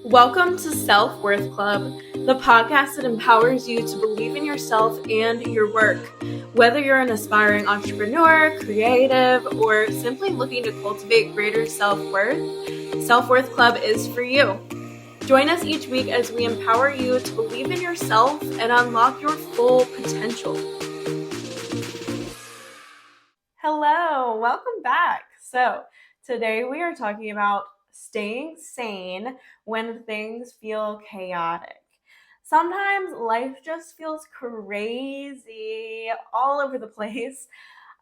Welcome to Self-Worth Club, the podcast that empowers you to believe in yourself and your work. Whether you're an aspiring entrepreneur, creative, or simply looking to cultivate greater self-worth, Self-Worth Club is for you. Join us each week as we empower you to believe in yourself and unlock your full potential. Hello, welcome back. So today we are talking about staying sane when things feel chaotic. Sometimes life just feels crazy all over the place.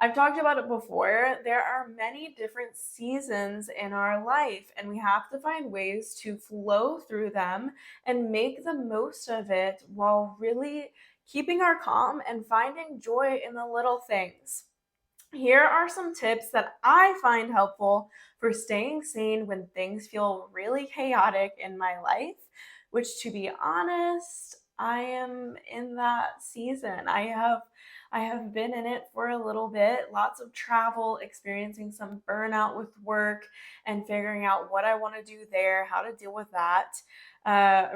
I've talked about it before. There are many different seasons in our life, and we have to find ways to flow through them and make the most of it while really keeping our calm and finding joy in the little things. Here are some tips that I find helpful for staying sane when things feel really chaotic in my life, which, to be honest, I am in that season. I have been in it for a little bit, lots of travel, experiencing some burnout with work and figuring out what I want to do there, how to deal with that.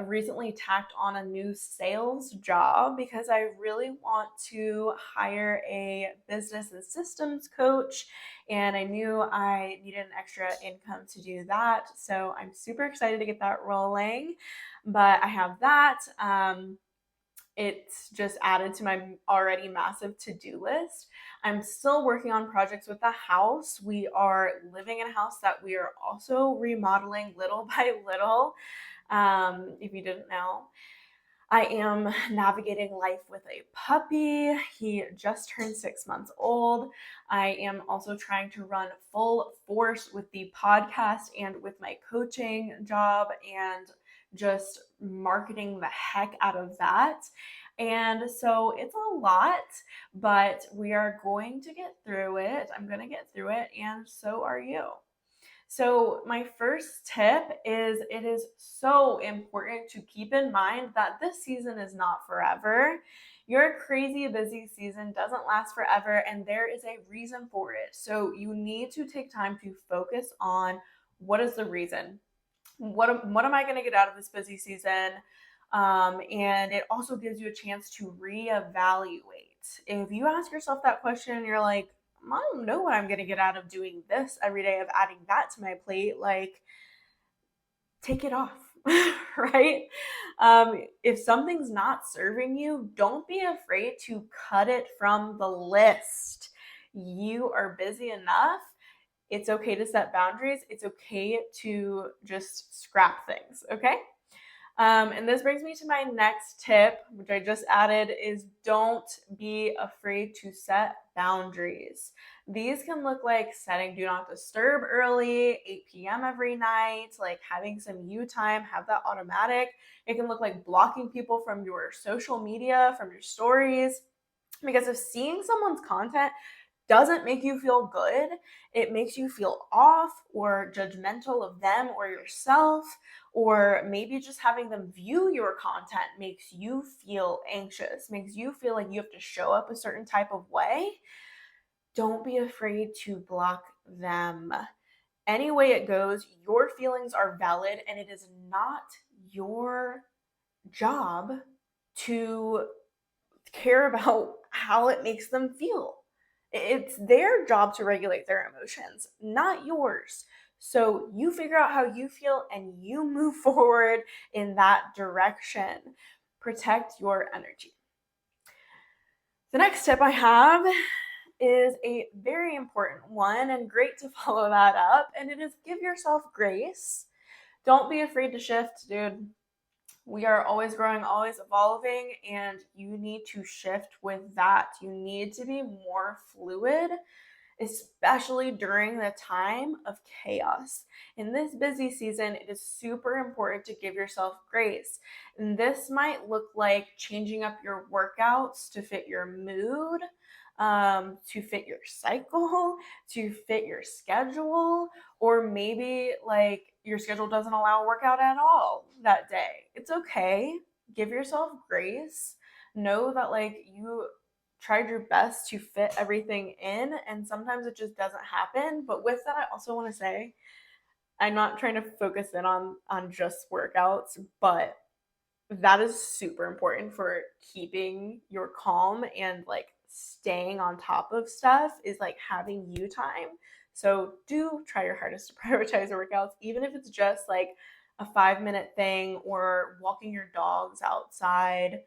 Recently tacked on a new sales job because I really want to hire a business and systems coach, and I knew I needed an extra income to do that. So I'm super excited to get that rolling. But I have that. It's just added to my already massive to-do list. I'm still working on projects with the house. We are living in a house that we are also remodeling little by little. If you didn't know, I am navigating life with a puppy. He just turned 6 months old. I am also trying to run full force with the podcast and with my coaching job and just marketing the heck out of that. And so it's a lot, but we are going to get through it. I'm going to get through it, and so are you. So my first tip is it is so important to keep in mind that this season is not forever. Your crazy busy season doesn't last forever, and there is a reason for it. So you need to take time to focus on what is the reason. What am I going to get out of this busy season? And it also gives you a chance to reevaluate. If you ask yourself that question and you're like, I don't know what I'm going to get out of doing this every day, of adding that to my plate, like, take it off, right? If something's not serving you, don't be afraid to cut it from the list. You are busy enough. It's okay to set boundaries. It's okay to just scrap things, okay? And this brings me to my next tip, which I just added, is don't be afraid to set boundaries. These can look like setting do not disturb early, 8 p.m. every night, like having some you time, have that automatic. It can look like blocking people from your social media, from your stories. Because if seeing someone's content doesn't make you feel good, it makes you feel off or judgmental of them or yourself, or maybe just having them view your content makes you feel anxious, makes you feel like you have to show up a certain type of way. Don't be afraid to block them. Any way it goes, your feelings are valid, and it is not your job to care about how it makes them feel. It's their job to regulate their emotions, not yours. So you figure out how you feel and you move forward in that direction. Protect your energy. The next tip I have is a very important one and great to follow that up, and it is give yourself grace. Don't be afraid to shift, dude. We are always growing, always evolving, and you need to shift with that. You need to be more fluid, especially during the time of chaos. In this busy season, it is super important to give yourself grace. And this might look like changing up your workouts to fit your mood, to fit your cycle, to fit your schedule, or maybe like your schedule doesn't allow a workout at all that day. It's okay. Give yourself grace. Know that like you tried your best to fit everything in, and sometimes it just doesn't happen. But with that, I also want to say I'm not trying to focus in on just workouts, but that is super important for keeping your calm and like staying on top of stuff is like having you time. So do try your hardest to prioritize your workouts, even if it's just like a 5 minute thing or walking your dogs outside.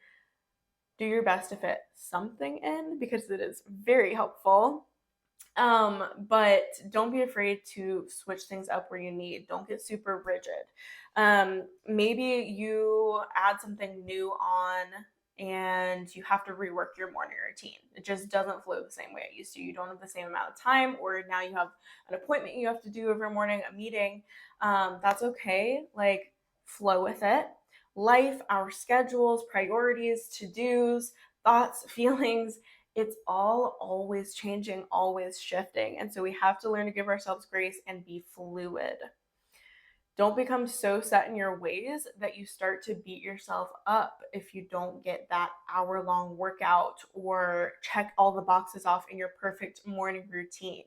Do your best to fit something in because it is very helpful. But don't be afraid to switch things up where you need. Don't get super rigid. Maybe you add something new on and you have to rework your morning routine. It just doesn't flow the same way it used to. You don't have the same amount of time, or now you have an appointment you have to do every morning, a meeting. That's okay. Like, flow with it. Life, our schedules, priorities, to dos, thoughts, feelings, it's all always changing, always shifting. And so we have to learn to give ourselves grace and be fluid. Don't become so set in your ways that you start to beat yourself up if you don't get that hour-long workout or check all the boxes off in your perfect morning routine.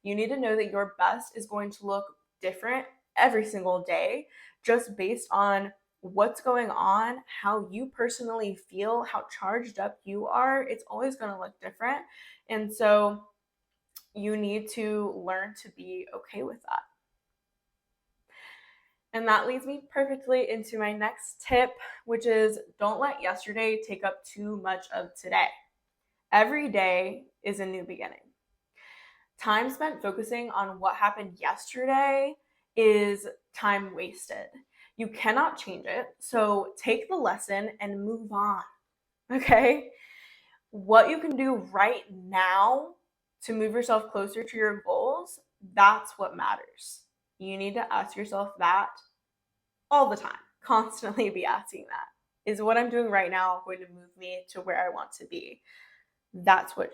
You need to know that your best is going to look different every single day just based on what's going on, how you personally feel, how charged up you are. It's always going to look different. And so you need to learn to be okay with that. And that leads me perfectly into my next tip, which is don't let yesterday take up too much of today. Every day is a new beginning. Time spent focusing on what happened yesterday is time wasted. You cannot change it. So take the lesson and move on. Okay? What you can do right now to move yourself closer to your goals, that's what matters. You need to ask yourself that all the time, constantly be asking that. Is what I'm doing right now going to move me to where I want to be? That's what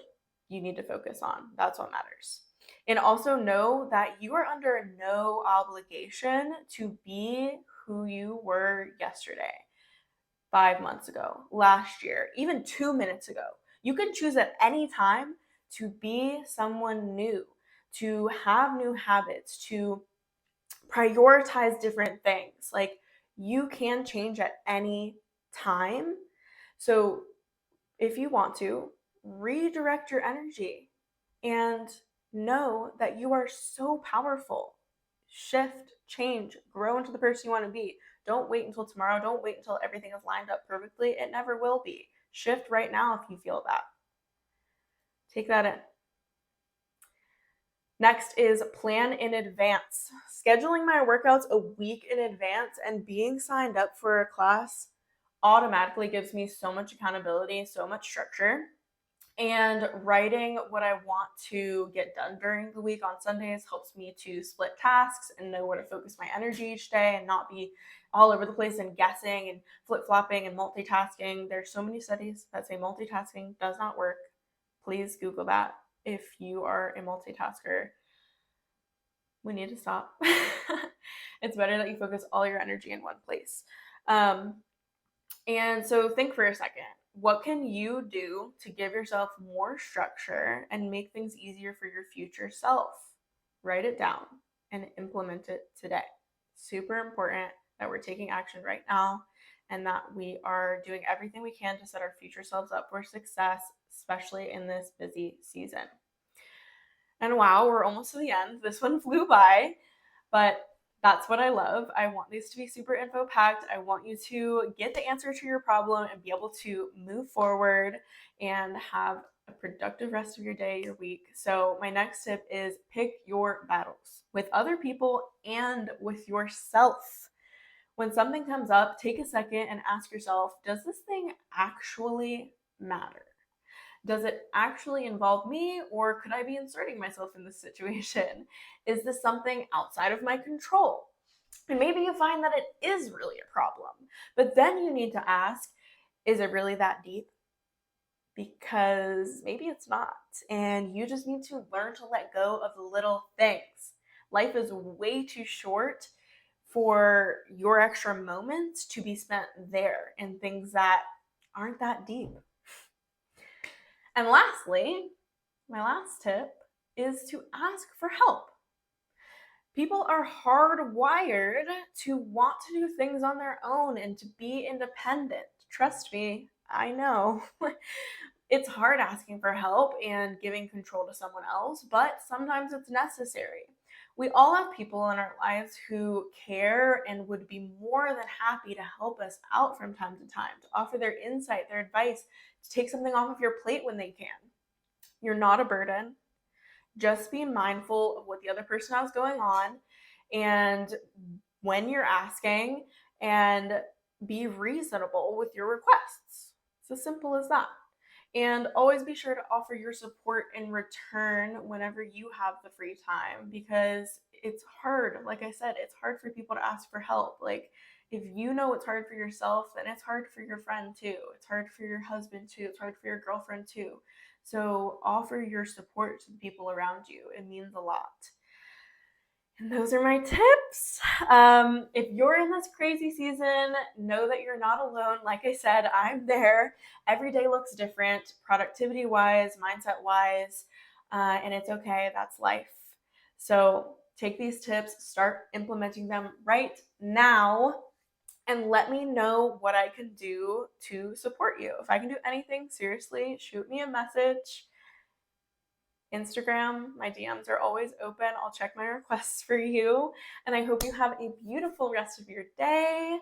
you need to focus on. That's what matters. And also know that you are under no obligation to be who you were yesterday, 5 months ago, last year, even 2 minutes ago. You can choose at any time to be someone new, to have new habits, to prioritize different things. Like, you can change at any time. So if you want to, redirect your energy and know that you are so powerful. Shift, change, grow into the person you want to be. Don't wait until tomorrow. Don't wait until everything is lined up perfectly. It never will be. Shift right now if you feel that. Take that in. Next is plan in advance. Scheduling my workouts a week in advance and being signed up for a class automatically gives me so much accountability, so much structure. And writing what I want to get done during the week on Sundays helps me to split tasks and know where to focus my energy each day and not be all over the place and guessing and flip-flopping and multitasking. There's so many studies that say multitasking does not work. Please Google that if you are a multitasker. We need to stop. It's better that you focus all your energy in one place. And so think for a second. What can you do to give yourself more structure and make things easier for your future self? Write it down and implement it today. Super important that we're taking action right now and that we are doing everything we can to set our future selves up for success, especially in this busy season. And wow, we're almost to the end. This one flew by, but that's what I love. I want these to be super info packed. I want you to get the answer to your problem and be able to move forward and have a productive rest of your day, your week. So my next tip is pick your battles with other people and with yourself. When something comes up, take a second and ask yourself, does this thing actually matter? Does it actually involve me, or could I be inserting myself in this situation? Is this something outside of my control? And maybe you find that it is really a problem. But then you need to ask, is it really that deep? Because maybe it's not. And you just need to learn to let go of the little things. Life is way too short for your extra moments to be spent there in things that aren't that deep. And lastly, my last tip is to ask for help. People are hardwired to want to do things on their own and to be independent. Trust me, I know. It's hard asking for help and giving control to someone else, but sometimes it's necessary. We all have people in our lives who care and would be more than happy to help us out from time to time, to offer their insight, their advice, to take something off of your plate when they can. You're not a burden. Just be mindful of what the other person has going on and when you're asking, and be reasonable with your requests. It's as simple as that. And always be sure to offer your support in return whenever you have the free time, because it's hard. Like I said, it's hard for people to ask for help. Like, if you know it's hard for yourself, then it's hard for your friend too. It's hard for your husband too. It's hard for your girlfriend too. So offer your support to the people around you. It means a lot. And those are my tips. If you're in this crazy season, know that you're not alone. Like I said, I'm there. Every day looks different, productivity wise, mindset wise, and it's okay. That's life. So take these tips, start implementing them right now, and let me know what I can do to support you. If I can do anything, seriously, shoot me a message. Instagram, my DMs are always open. I'll check my requests for you. And I hope you have a beautiful rest of your day.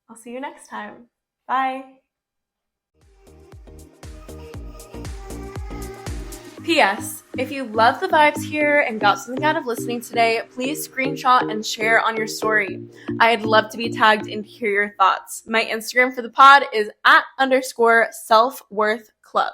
I'll see you next time. Bye. P.S. If you love the vibes here and got something out of listening today, please screenshot and share on your story. I'd love to be tagged and hear your thoughts. My Instagram for the pod is @_selfworthclub.